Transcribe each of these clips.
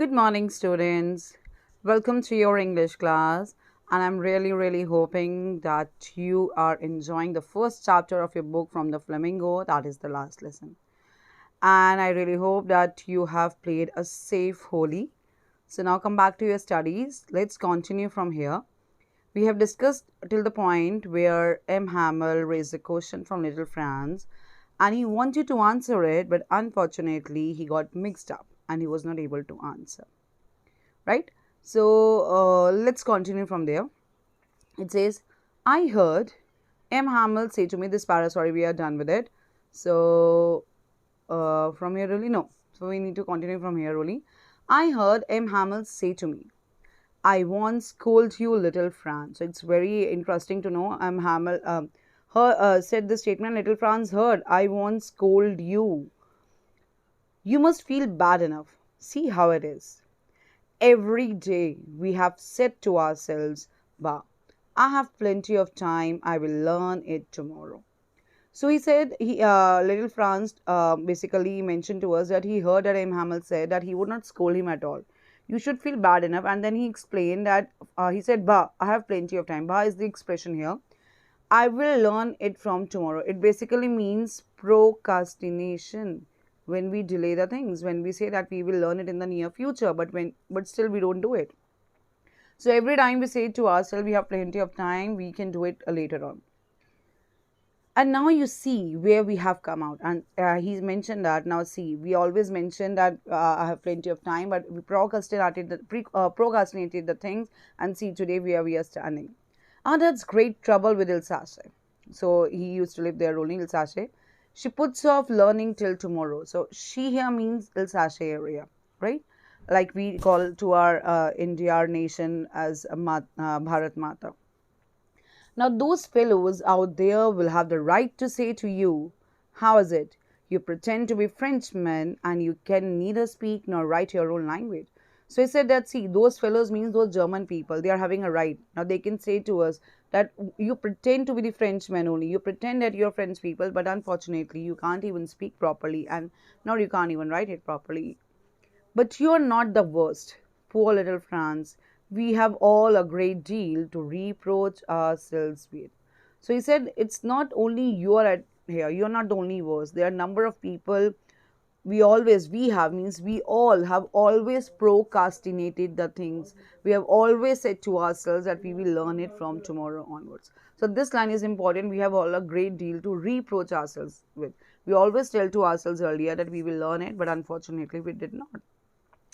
Good morning, students. Welcome to your English class. And I'm really hoping that you are enjoying the first chapter of your book from the Flamingo, that is the last lesson. And I really hope that you have played a safe Holi. So now come back to your studies. Let's continue from here. We have discussed till the point where M. Hamel raised a question from Little Franz and he wanted to answer it, but unfortunately he got mixed up and he was not able to answer, right? So let's continue from there. It says, I heard M. Hamel say to me, this para, sorry, we are done with it. So from here only, no. So we need to continue from here only. I heard M. Hamel say to me, I once scolded you, little Franz. So it's very interesting to know M. Hamel said this statement, little Franz heard, I once scolded you. You must feel bad enough. See how it is. Every day we have said to ourselves, bah, I have plenty of time, I will learn it tomorrow. So he said, little Franz basically mentioned to us that he heard that M. Hamel said that he would not scold him at all. You should feel bad enough. And then he explained that, he said, bah, I have plenty of time. Bah is the expression here. I will learn it from tomorrow. It basically means procrastination. When we delay the things, when we say that we will learn it in the near future, but still we don't do it. So every time we say to ourselves, we have plenty of time, we can do it later on. And now you see where we have come out. And he's mentioned that. Now see, we always mention that I have plenty of time, but we procrastinated the things. And see, today we are standing. Ah, that's great trouble with Ilsache. So he used to live there only, Ilsache. She puts off learning till tomorrow. So she here means Ilsache area, right? Like we call to our India, our nation as Bharat Mata. Now, those fellows out there will have the right to say to you, how is it? You pretend to be Frenchmen and you can neither speak nor write your own language. So he said that, see, those fellows means those German people, they are having a right. Now they can say to us that you pretend to be the Frenchmen only. You pretend that you're French people, but unfortunately you can't even speak properly and now you can't even write it properly. But you're not the worst. Poor little Franz. We have all a great deal to reproach ourselves with. So he said, it's not only you are at here, you're not the only worst. There are a number of people we all have always procrastinated the things. We have always said to ourselves that we will learn it from tomorrow onwards. So this line is important. We have all a great deal to reproach ourselves with. We always tell to ourselves earlier that we will learn it, but unfortunately we did not.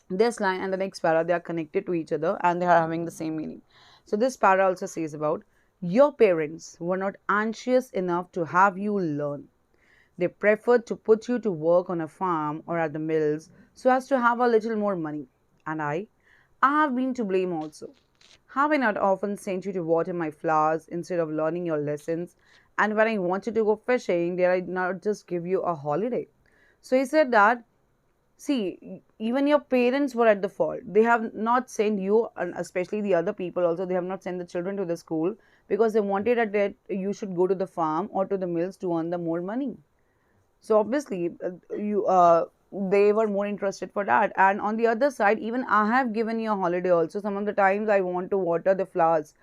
This line and the next para, they are connected to each other and they are having the same meaning. So this para also says about your parents were not anxious enough to have you learn. They preferred to put you to work on a farm or at the mills so as to have a little more money. And I have been to blame also. Have I not often sent you to water my flowers instead of learning your lessons? And when I wanted to go fishing, did I not just give you a holiday? So he said that, see, even your parents were at the fault. They have not sent you, and especially the other people also, they have not sent the children to the school because they wanted that you should go to the farm or to the mills to earn the more money. So obviously, they were more interested for that. And on the other side, even I have given you a holiday also. Some of the times I want to water the flowers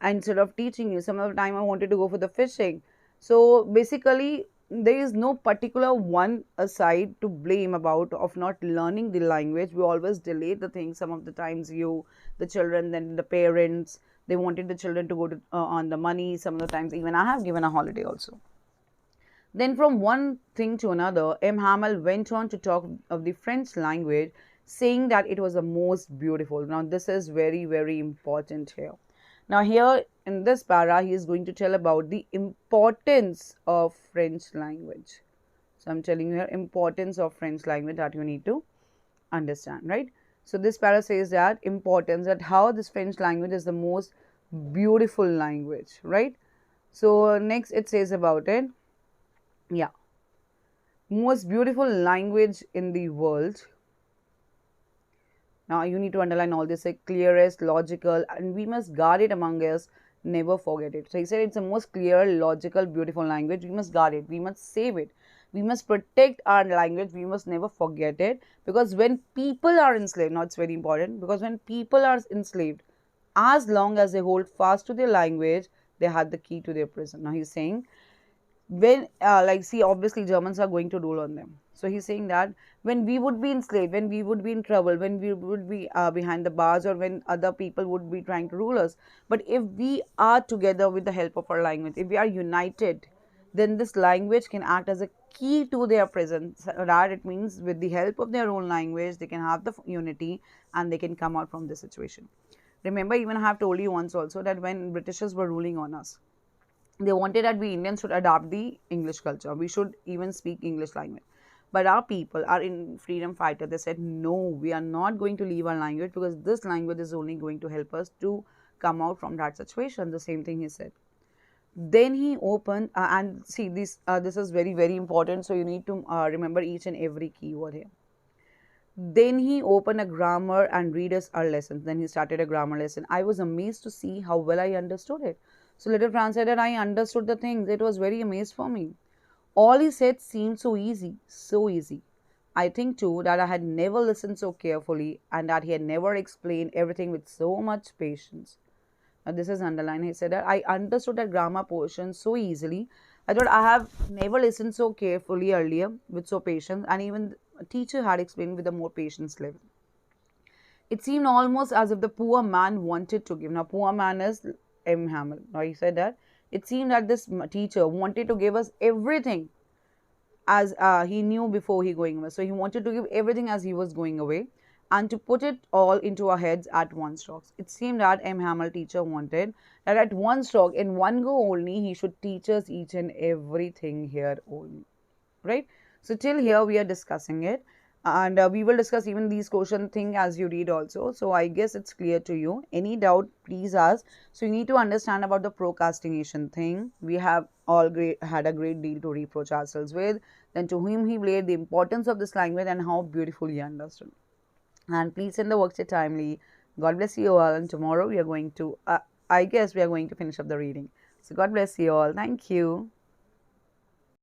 instead of teaching you. Some of the time I wanted to go for the fishing. So basically, there is no particular one side to blame about of not learning the language. We always delay the things. Some of the times the children, then the parents, they wanted the children to go to on the money. Some of the times even I have given a holiday also. Then from one thing to another, M. Hamel went on to talk of the French language, saying that it was the most beautiful. Now this is very important here. Now here in this para, he is going to tell about the importance of French language. So I'm telling you here importance of French language that you need to understand, right? So this para says that importance, that how this French language is the most beautiful language, right? So next it says about it. Yeah, most beautiful language in the world. Now you need to underline all this, like clearest, logical, and we must guard it among us, never forget it. So he said it's the most clear, logical, beautiful language. We must guard it, we must save it. We must protect our language. We must never forget it, because when people are enslaved, now it's very important, because when people are enslaved, as long as they hold fast to their language, they had the key to their prison. Now he's saying, when like, see, obviously Germans are going to rule on them, so he's saying that when we would be enslaved, when we would be in trouble, when we would be behind the bars, or when other people would be trying to rule us, but if we are together with the help of our language, if we are united, then this language can act as a key to their presence. That it means with the help of their own language, they can have the unity and they can come out from this situation. Remember, even I have told you once also that when Britishers were ruling on us, they wanted that we Indians should adopt the English culture. We should even speak English language. But our people, our in freedom fighter, they said, no, we are not going to leave our language, because this language is only going to help us to come out from that situation. The same thing he said. Then he opened, and see, this is very, very important. So you need to remember each and every keyword here. Then he opened a grammar and read us our lessons. Then he started a grammar lesson. I was amazed to see how well I understood it. So little Franz said that I understood the things. It was very amazed for me. All he said seemed so easy, so easy. I think too that I had never listened so carefully, and that he had never explained everything with so much patience. Now this is underlined. He said that I understood that grammar portion so easily. I thought I have never listened so carefully earlier with so patience, and even a teacher had explained with a more patience level. It seemed almost as if the poor man wanted to give. Now, poor man is M. Hamel. Now, he said that it seemed that this teacher wanted to give us everything as he knew before he going away. So, he wanted to give everything as he was going away, and to put it all into our heads at one stroke. It seemed that M. Hamel teacher wanted that at one stroke, in one go only, he should teach us each and everything here only. Right? So, till here we are discussing it, and we will discuss even these question thing as you read also. So I guess it's clear to you. Any doubt, please ask. So you need to understand about the procrastination thing. We have all had a great deal to reproach ourselves with. Then to whom he played, the importance of this language, and how beautifully he understood. And please send the worksheet timely. God bless you all, and tomorrow we are going to I guess we are going to finish up the reading. So God bless you all. Thank you.